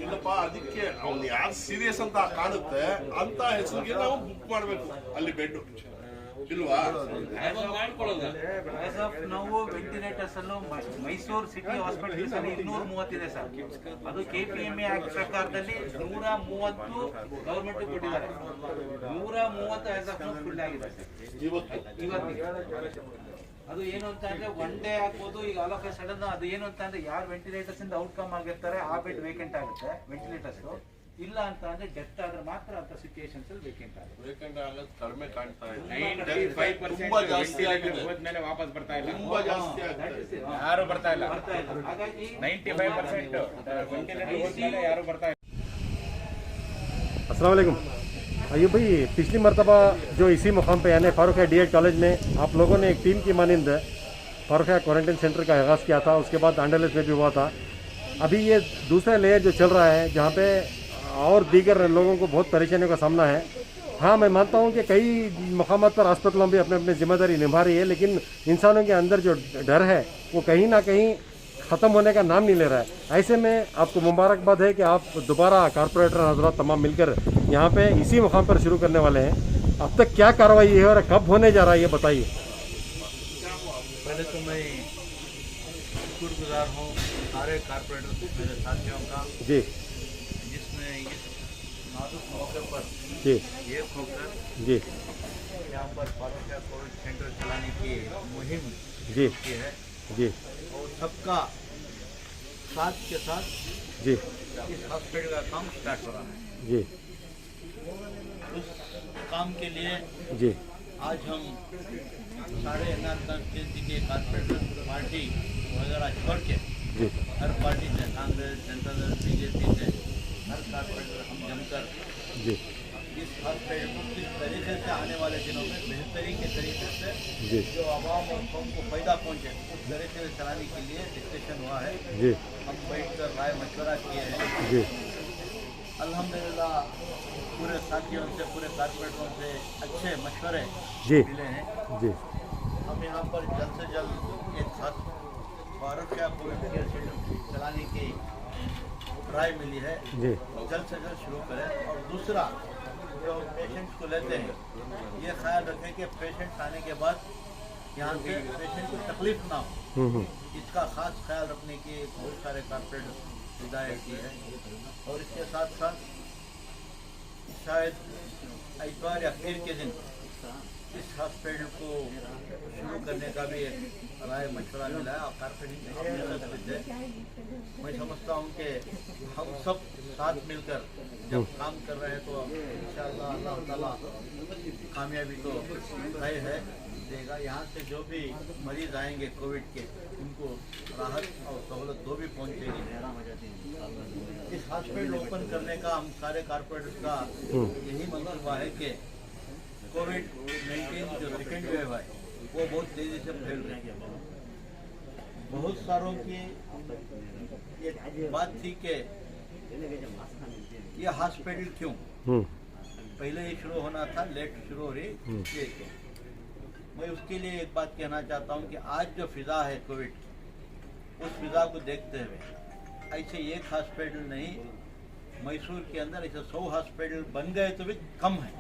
ಇಲ್ಲಪ್ಪ, ಅದಕ್ಕೆ ಅವ್ನು ಯಾರು ಸೀರಿಯಸ್ ಅಂತ ಕಾಣುತ್ತೆ ಅಂತ ಹೆಸರಿಗೆ ನಾವು ಬುಕ್ ಮಾಡಬೇಕು ಅಲ್ಲಿ ಬೆಡ್ ಇಲ್ವಾ? ನಾವು ವೆಂಟಿಲೇಟರ್ಸ್ ಅನ್ನು ಮೈಸೂರು ಸಿಟಿ ಹಾಸ್ಪಿಟಲ್ಸ್ ಅಲ್ಲಿ 230 ಇದೆ ಸರ್. ಅದು KPMA ಆಕ್ಟ್ ಪ್ರಕಾರದಲ್ಲಿ 130 ಗವರ್ಮೆಂಟ್ ಕೊಟ್ಟಿದ್ದಾರೆ. 130 ಆಸ್ ಆಫ್ ಫುಲ್ ಆಗಿದೆ ಸರ್ ಇವತ್ತಿಗೆ. ಅದು ಏನು ಅಂತ ಅಂದ್ರೆ ಒನ್ ಡೇ ಆಗ್ಬೋದು. ಈಗ ಆಲ್ ಆಫ್ ಎ ಸಡನ್ ಅದು ಏನು ಅಂತ ಅಂದ್ರೆ ಯಾರು ವೆಂಟಿಲೇಟರ್ಸ್ ಇಂದ ಔಟ್ಕಮ್ ಆಗಿರ್ತಾರೆ ಆ ಬೆಡ್ ವೇಕೆಂಟ್ ಆಗುತ್ತೆ ವೆಂಟಿಲೇಟರ್ಸ್. ಇಲ್ಲ ಅಂತ ಅಂದ್ರೆ ಡೆತ್ ಆದ್ರೆ ಮಾತ್ರ ಅಂತ ಸಿಚುಯೇಷನ್ಸ್ ಅಲ್ಲಿ ವೇಕೆಂಟ್ ಆಗುತ್ತೆ. ವೇಕೆಂಟ್ ಆಗೋದು ಕಡಿಮೆ ಕಾಣ್ತಾ ಇದೆ. 95% ತುಂಬಾ ಜಾಸ್ತಿ ಆಗಿದೆ. ಹೋದ್ಮೇಲೆ ವಾಪಸ್ ಬರ್ತಾ ಇಲ್ಲ, ತುಂಬಾ ಜಾಸ್ತಿ ಆಗಿದೆ. ಯಾರು ಬರ್ತಾ ಇಲ್ಲ. ಹಾಗಾಗಿ 95% ವೆಂಟಿಲೇಟರ್ ಹೋದ್ಮೇಲೆ ಯಾರು ಬರ್ತಾ ಇಲ್ಲ. अस्सलाम वालेकुम। अयूब भाई, पिछली मरतबा जो इसी मुकाम पे यानी फारूक DED कॉलेज में आप लोगों ने एक टीम की मानिंद फारूक क्वारंटाइन सेंटर का आगाज़ किया था, उसके बाद आंडरलेस में भी हुआ था। अभी ये दूसरा लेयर जो चल रहा है जहाँ पे और दीगर लोगों को बहुत परेशानियों का सामना है। हाँ, मैं मानता हूँ कि कई मकामात पर अस्पतालों भी अपने अपने जिम्मेदारी निभा रही है, लेकिन इंसानों के अंदर जो डर है वो कहीं ना कहीं ख़त्म होने का नाम नहीं ले रहा है। ऐसे में आपको मुबारकबाद है कि आप दोबारा कारपोरेटर हजरात तमाम मिलकर यहाँ पे इसी मुकाम पर शुरू करने वाले हैं। अब तक क्या कार्रवाई है और कब होने जा रहा है ये बताइए। पहले तो मैं शुक्रगुजार हूँ सारे कारपोरेटर मेरे साथियों का जी, जिसने इस नाजुक मौके पर जी, एक होकर जी, यहाँ पर फारूक कोविड सेंटर चलाने की मुहिम जी, की है जी, और सबका साथ के साथ जी, इस हॉस्पिटल का काम स्टार्ट हो रहा है। जी, उस काम के लिए जी, आज हम सारे एनआरसी के कारपोरेटर पार्टी वगैरह छोड़ के जी, हर पार्टी से, कांग्रेस, जनता दल, BJP से हर कारपोरेटर हम जमकर जी, इस हॉस्पिटल को किस तरीके से आने वाले दिनों में बेहतरी के तरीके से जी, जो आवाम और कौम को फायदा पहुंचे उस तरीके से चलाने के लिए डिस्कशन हुआ है। जी, हम बैठकर राय मशवरा किए हैं। जी, अल्हम्दुलिल्लाह पूरे साथियों से, पूरे कारपोरेटरों से अच्छे मशवरे जी, मिले हैं। जी, हम यहाँ पर जल्द से जल्द एक साथ फारूक कोविड केयर सेंटर चलाने की राय मिली है, जी, जल्द से जल्द शुरू करें। और दूसरा, जो पेशेंट्स को लेते हैं ये ख्याल रखें कि पेशेंट्स आने के बाद यहाँ से पेशेंट को तकलीफ ना हो, इसका खास ख्याल रखने की बहुत सारे कारपोरेटर हिदायत की है। और इसके साथ साथ शायद इतवार या पीर के दिन इस हॉस्पिटल को शुरू करने का भी एक राय मशवरा मिला है। और कारपोरेटिंग से मैं समझता हूँ कि हम सब साथ मिलकर जब काम कर रहे हैं तो इंशाअल्लाह अल्लाह ताला कामयाबी तो तय है देगा। यहाँ से जो भी मरीज आएंगे कोविड के उनको राहत और सहूलत जो भी पहुँचेगी। इस हॉस्पिटल ओपन करने का हम सारे कारपोरेटर्स का यही मंसूबा है कि कोविड-19 जो सेकेंड वेव है वो बहुत तेज़ी से फैल रही है। बहुत सारों की ये बात थी कि ये हॉस्पिटल क्यों पहले ही शुरू होना था, लेट शुरू हो रही ये क्यों। मैं उसके लिए एक बात कहना चाहता हूँ कि आज जो फिजा है कोविड की, उस फिजा को देखते हुए ऐसे एक हॉस्पिटल नहीं, मैसूर के अंदर ऐसे 100 हॉस्पिटल बन गए तो भी कम है।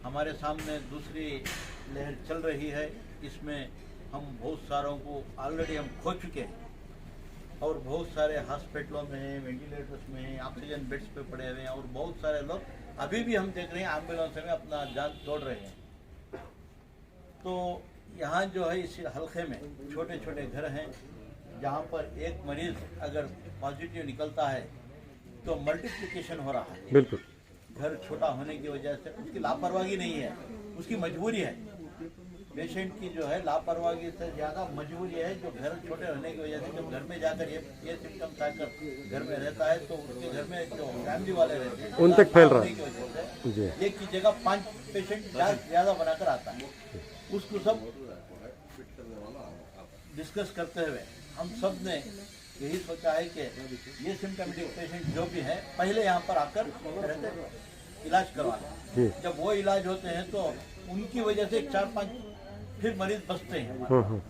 हमारे सामने दूसरी लहर चल रही है, इसमें हम बहुत सारों को ऑलरेडी हम खो चुके हैं और बहुत सारे हॉस्पिटलों में हैं, वेंटिलेटर्स में हैं, ऑक्सीजन बेड्स पे पड़े हुए हैं और बहुत सारे लोग अभी भी हम देख रहे हैं एम्बुलेंस में अपना जान तोड़ रहे हैं। तो यहाँ जो है इस हल्के में छोटे छोटे घर हैं जहाँ पर एक मरीज अगर पॉजिटिव निकलता है तो मल्टीप्लिकेशन हो रहा है। बिल्कुल, घर छोटा होने की वजह से उसकी लापरवाही नहीं है, उसकी मजबूरी है। पेशेंट की जो है लापरवाही से ज़्यादा मजबूरी है, जो घर छोटे होने की वजह से जब घर में जाकर ये सिम्टम्स आकर घर में रहता है तो उसके घर में जो फैमिली वाले रहते हैं उन तक फैल रहा है। जी, एक की जगह 5 पेशेंट ज़्यादा बनाकर आता है। उसको सब डिस्कस करते हुए हम सब ने यही सोचा है कि ये सिम्टमेटिक पेशेंट जो भी है पहले यहाँ पर आकर रहते इलाज करवाना। जब वो इलाज होते हैं तो उनकी वजह से 4-5 फिर मरीज बचते हैं हमारे।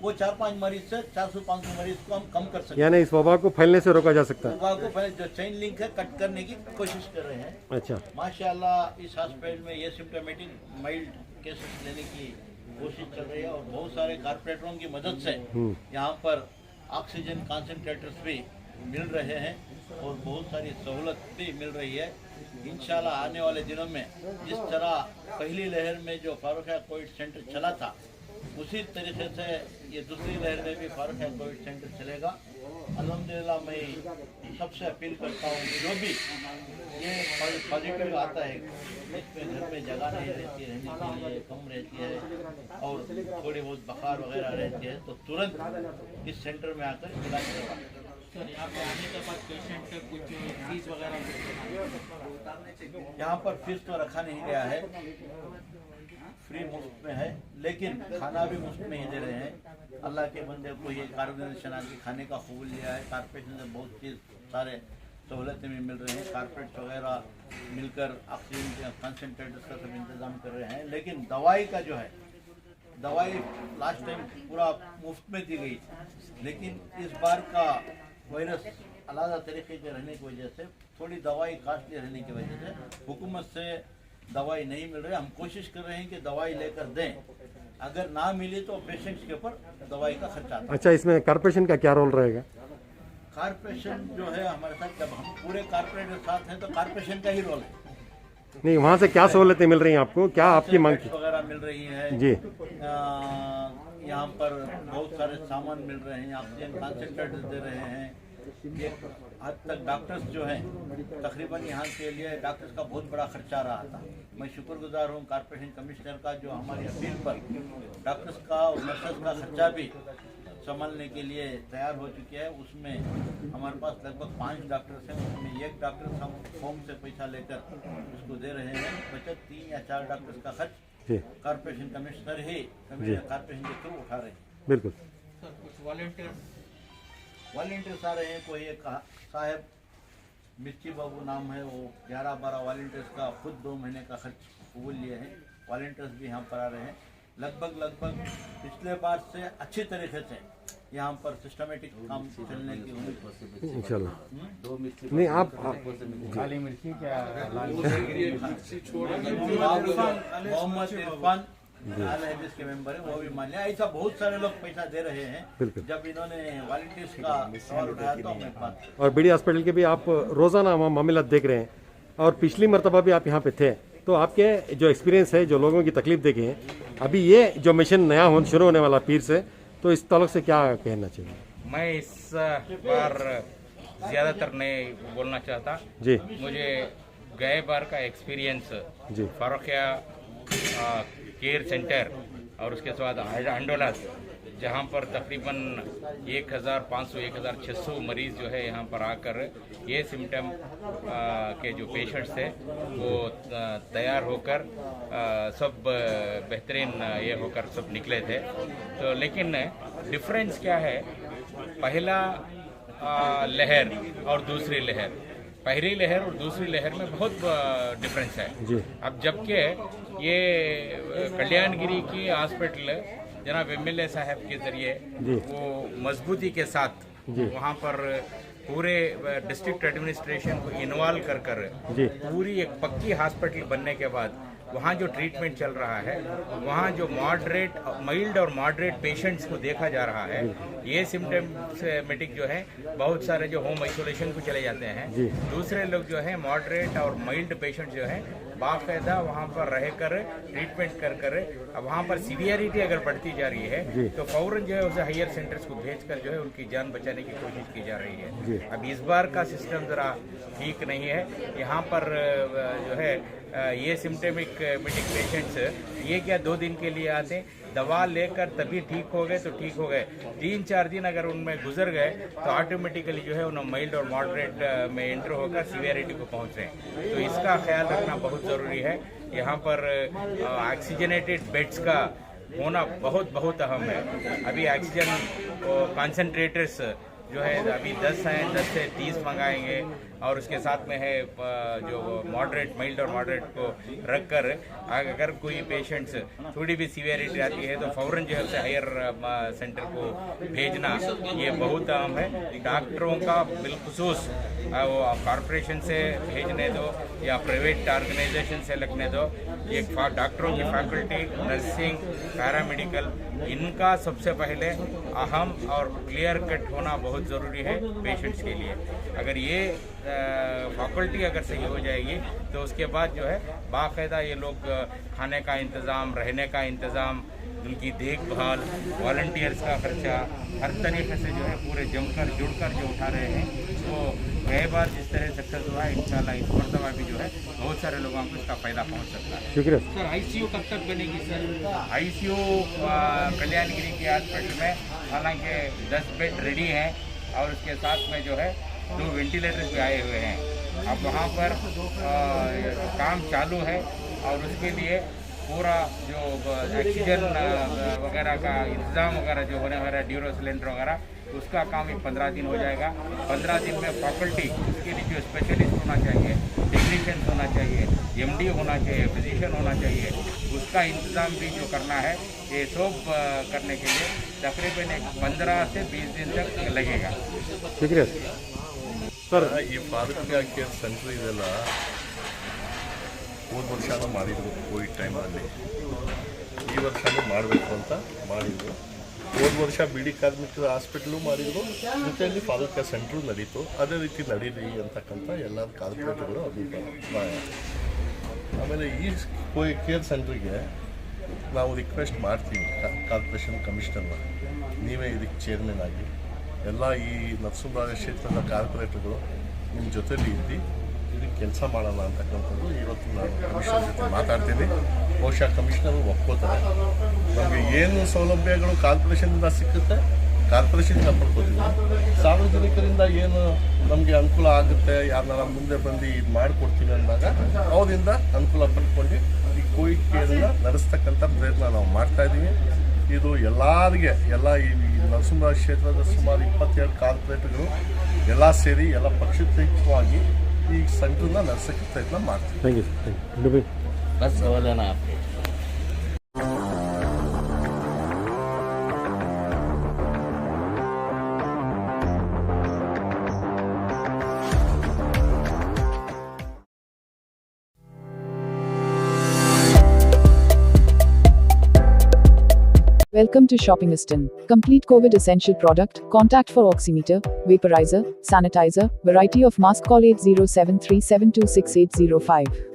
वो 4-5 मरीज से 400-500 मरीज को हम कम कर सकते हैं। यानी इस वबा को फैलने से रोका जा सकता है। वबा को पहले जो चेन लिंक है कट करने की कोशिश कर रहे हैं। अच्छा, माशाल्लाह इस हॉस्पिटल में ये सिम्टोमेटिक माइल्ड केसेस लेने की कोशिश चल रही है और बहुत सारे कारपोरेटरों की मदद से यहाँ पर ऑक्सीजन कॉन्सेंट्रेटर्स भी मिल रहे हैं और बहुत सारी सहूलत भी मिल रही है। इंशाल्लाह आने वाले दिनों में जिस तरह पहली लहर में जो फारुखिया कोविड सेंटर चला था उसी तरीके से ये दूसरी लहर में भी फारुखिया कोविड सेंटर चलेगा। अल्हम्दुलिल्लाह मैं सबसे अपील करता हूँ जो भी ये पॉजिटिव आता है इसमें घर में जगह नहीं रहती रहने के लिए कम रहती है और थोड़ी बहुत बुखार वगैरह रहती है तो तुरंत इस सेंटर में आकर इलाज करवाएं। सर यहाँ पे आने के बाद पेशेंट का कुछ फीस वगैरह यहाँ पर फीस तो रखा नहीं गया है, फ्री मुफ्त में है, लेकिन खाना भी मुफ्त में ही दे रहे हैं। अल्लाह के बंदे को ये ऑर्गेनाइजेशन आके खाने का कबूल लिया है। कारपोरेशन से बहुत चीज़ सारे सहूलतें भी मिल रही हैं, कारपेट वगैरह मिलकर ऑक्सीजन कंसनट्रेटर्स का सब इंतज़ाम कर रहे हैं। लेकिन दवाई का जो है, दवाई लास्ट टाइम पूरा मुफ्त में दी गई थी, लेकिन इस बार का वायरस अलग तरीके के रहने की वजह से थोड़ी दवाई कॉस्टली रहने की वजह से हुकूमत से दवाई नहीं मिल रही। हम कोशिश कर रहे हैं कि दवाई लेकर दें, अगर ना मिले तो पेशेंट्स के ऊपर दवाई का खर्चा आता है। अच्छा, इसमें कारपोरेशन का क्या रोल रहेगा? कारपोरेशन जो है हमारे साथ, जब हम पूरे कारपोरेट के साथ हैं तो कारपोरेशन का ही रोल है। नहीं, वहाँ से क्या सहूलतें मिल रही हैं आपको, क्या आपकी मांग की? वगैरह मिल रही है जी। यहाँ पर बहुत सारे सामान मिल रहे हैं, ऑक्सीजन कॉन्सेंट्रेटर्स दे रहे हैं। एक हद तक डॉक्टर्स जो हैं, तकरीबन यहाँ के लिए डॉक्टर्स का बहुत बड़ा खर्चा रहा था। मैं शुक्रगुजार हूँ कारपोरेशन कमिश्नर का जो हमारी अपील पर डॉक्टर्स का और नर्सेस का खर्चा भी संभालने के लिए तैयार हो चुके हैं। उसमें हमारे पास लगभग 5 डॉक्टर्स हैं, उसमें एक डॉक्टर हम होम से पैसा लेकर उसको दे रहे हैं। बचत 3 या 4 डॉक्टर्स का खर्च कारपोरेशन कमिश्नर ही कारपोरेशन के थ्रू उठा रहे हैं। बिल्कुल सर कुछ वॉलंटियर्स आ रहे हैं। कोई एक साहब मिर्ची बाबू नाम है, वो 11-12 वॉलंटियर्स का खुद 2 महीने का खर्च कबूल लिए हैं। वॉलंटियर्स भी यहाँ पर आ रहे हैं। लगभग पिछले बार से अच्छी तरीके से यहाँ पर सिस्टमेटिक काम चलने की उम्मीद। इंशाल्लाह। नहीं, आप काली मिर्ची क्या मोहम्मद इरफान के मेंबर है, वो भी मान लिया। ऐसा बहुत सारे लोग पैसा दे रहे हैं। जब इन्होंने वॉलंटियर्स का सवाल उठाया तो हमें बात। और बीडी हॉस्पिटल के भी आप रोजाना मामला देख रहे हैं और पिछली मरतबा भी आप यहाँ पे थे, तो आपके जो एक्सपीरियंस है, जो लोगों की तकलीफ देखे हैं, अभी ये जो मिशन नया शुरू होने वाला पीर से, तो इस ताल्लुक से क्या कहना चाहिए? मैं इस बार ज़्यादातर नहीं बोलना चाहता जी। मुझे गए बार का एक्सपीरियंस जी। फारुखिया केयर सेंटर और उसके बाद अंडोलास, जहाँ पर तकरीबन 1500-1600 मरीज़ जो है यहाँ पर आकर ये सिम्टम के जो पेशेंट्स थे वो तैयार होकर सब बेहतरीन ये होकर सब निकले थे। तो लेकिन डिफरेंस क्या है, पहला लहर और दूसरी लहर, पहली लहर और दूसरी लहर में बहुत डिफरेंस है जी। अब जबकि ये कल्याणगिरी की हॉस्पिटल जनाब MLA साहब के जरिए वो मजबूती के साथ वहाँ पर पूरे डिस्ट्रिक्ट एडमिनिस्ट्रेशन को इन्वॉल्व कर पूरी एक पक्की हॉस्पिटल बनने के बाद वहाँ जो ट्रीटमेंट चल रहा है, वहाँ जो माइल्ड और मॉडरेट पेशेंट्स को देखा जा रहा है, ये सिम्टमेटिक जो है बहुत सारे जो होम आइसोलेशन को चले जाते हैं, दूसरे लोग जो है मॉडरेट और माइल्ड पेशेंट जो है बाकायदा वहाँ पर रहकर ट्रीटमेंट कर अब वहाँ पर सीवियरिटी अगर बढ़ती जा रही है तो फौरन जो है उसे हायर सेंटर्स को भेजकर जो है उनकी जान बचाने की कोशिश की जा रही है। अब इस बार का सिस्टम ज़रा ठीक नहीं है। यहाँ पर जो है ये सिम्टोमेटिक पेशेंट्स ये क्या 2 दिन के लिए आते हैं, दवा लेकर तभी ठीक हो गए तो ठीक हो गए, 3-4 दिन अगर उनमें गुजर गए तो ऑटोमेटिकली जो है उन्हें माइल्ड और मॉडरेट में एंटर होकर सीवियरिटी को पहुंच रहे हैं। तो इसका ख्याल रखना बहुत ज़रूरी है। यहाँ पर ऑक्सीजनेटेड बेड्स का होना बहुत अहम है। अभी ऑक्सीजन कॉन्सेंट्रेटर्स जो है अभी 10 हैं, 10 से 30 मंगाएंगे, और उसके साथ में है जो मॉडरेट, माइल्ड और मॉडरेट को रख कर अगर कोई पेशेंट्स थोड़ी भी सीवियरिटी आती है तो फौरन जो है उसे हायर सेंटर को भेजना, ये बहुत अहम है। डॉक्टरों का बिलखुसूस वो कॉरपोरेशन से भेजने दो या प्राइवेट ऑर्गेनाइजेशन से लगने दो, ये डॉक्टरों की फैकल्टी, नर्सिंग, पैरामेडिकल, इनका सबसे पहले अहम और क्लियर कट होना बहुत ज़रूरी है पेशेंट्स के लिए। अगर ये फैकल्टी अगर सही हो जाएगी तो उसके बाद जो है बाकायदा ये लोग खाने का इंतज़ाम, रहने का इंतज़ाम, उनकी देखभाल, वॉलंटियर्स का खर्चा हर तरीके से जो है पूरे जमकर जुड़कर जो उठा रहे हैं, तो गए बार जिस तरह सक्सेस हुआ है इंशाल्लाह इस मरतबा भी जो है बहुत सारे लोगों को इसका फ़ायदा पहुंच सकता है। शुक्रिया सर आईसीयू कब तक बनेगी सर? आईसीयू कल्याणगिरी के हॉस्पिटल में हालांकि 10 बेड रेडी हैं और उसके साथ में जो है 2 वेंटिलेटर्स भी आए हुए हैं। अब वहाँ पर काम चालू है और उसके लिए पूरा जो ऑक्सीजन वगैरह का इंतज़ाम वगैरह जो होने वाला है, ड्यूरो सिलेंडर वगैरह, उसका काम 15 दिन हो जाएगा। 15 दिन में फैकल्टी, उसके लिए जो स्पेशलिस्ट होना चाहिए, टेक्नीशियन होना चाहिए, एमडी होना चाहिए, फिजिशियन होना चाहिए, उसका इंतज़ाम भी जो करना है, ये सब करने के लिए तकरीबन 15 से 20 दिन तक लगेगा। शुक्रिया ಸರ್. ಈ ಫಾರೂಕ್ ಕೇರ್ ಸೆಂಟರ್ ಇದೆಲ್ಲ ಹೋದ ವರ್ಷನೂ ಮಾಡಿದ್ರು ಕೋವಿಡ್ ಟೈಮಲ್ಲಿ, ಈ ವರ್ಷನೂ ಮಾಡಬೇಕು ಅಂತ ಮಾಡಿದ್ರು. ಹೋದ ವರ್ಷ ಬಿಡಿ ಕಾರ್ಮಿಕರ ಹಾಸ್ಪಿಟ್ಲು ಮಾಡಿದ್ರು, ಜೊತೆಯಲ್ಲಿ ಫಾರೂಕ್ ಕೇರ್ ಸೆಂಟ್ರು ನಡೀತು. ಅದೇ ರೀತಿ ನಡೀಲಿ ಅಂತಕ್ಕಂಥ ಎಲ್ಲ ಕಾರ್ಪೊರೇಟ್ಗಳು ಅಭಿಪ್ರಾಯ. ಆಮೇಲೆ ಈ ಕೇರ್ ಸೆಂಟ್ರಿಗೆ ನಾವು ರಿಕ್ವೆಸ್ಟ್ ಮಾಡ್ತೀವಿ ಕಾರ್ಪೊರೇಷನ್ ಕಮಿಷನರ್ನ, ನೀವೇ ಇದಕ್ಕೆ ಚೇರ್ಮನ್ ಆಗಿ ಎಲ್ಲ ಈ ನರಸಿಂಹರಾಜ ಕ್ಷೇತ್ರದ ಕಾರ್ಪೊರೇಟ್ಗಳು ನಿಮ್ಮ ಜೊತೆಲಿ ಇದ್ದು ಇದಕ್ಕೆ ಕೆಲಸ ಮಾಡೋಣ ಅಂತಕ್ಕಂಥದ್ದು ಇವತ್ತು ನಾನು ಕಮಿಷನರ್ ಜೊತೆ ಮಾತಾಡ್ತೀನಿ. ಬಹುಶಃ ಕಮಿಷನರು ಒಪ್ಕೋತಾರೆ. ನಮಗೆ ಏನು ಸೌಲಭ್ಯಗಳು ಕಾರ್ಪೊರೇಷನಿಂದ ಸಿಕ್ಕುತ್ತೆ ಕಾರ್ಪೊರೇಷನಿಂದ ಪಡ್ಕೋತೀವಿ, ಸಾರ್ವಜನಿಕರಿಂದ ಏನು ನಮಗೆ ಅನುಕೂಲ ಆಗುತ್ತೆ, ಯಾರನ್ನ ಮುಂದೆ ಬಂದು ಇದು ಮಾಡಿಕೊಡ್ತೀವಿ ಅಂದಾಗ ಅವರಿಂದ ಅನುಕೂಲ ಪಡ್ಕೊಂಡು ಈ ಕೋವಿಡ್ ಕೇರನ್ನ ನಡೆಸ್ತಕ್ಕಂಥ ಪ್ರಯತ್ನ ನಾವು ಮಾಡ್ತಾಯಿದ್ದೀವಿ. ಇದು ಎಲ್ಲರಿಗೆ ಎಲ್ಲ ಈ ನರಸಿಂಹರಾಜ ಕ್ಷೇತ್ರದ ಸುಮಾರು 22 ಕಾರ್ಪೊರೇಟ್ಗಳು ಎಲ್ಲ ಸೇರಿ ಎಲ್ಲ ಪಕ್ಷಾತೀತವಾಗಿ ಈ ಸೆಂಟ್ರನ್ನ ನಡೆಸೋಕ್ಕೆ ಪ್ರಯತ್ನ ಮಾಡ್ತೀವಿ. Thank you sir. बस सवाल है ना आपके? Welcome to Shopingistan. Complete COVID essential product, contact for oximeter, vaporizer, sanitizer, variety of mask. Call 8073726805.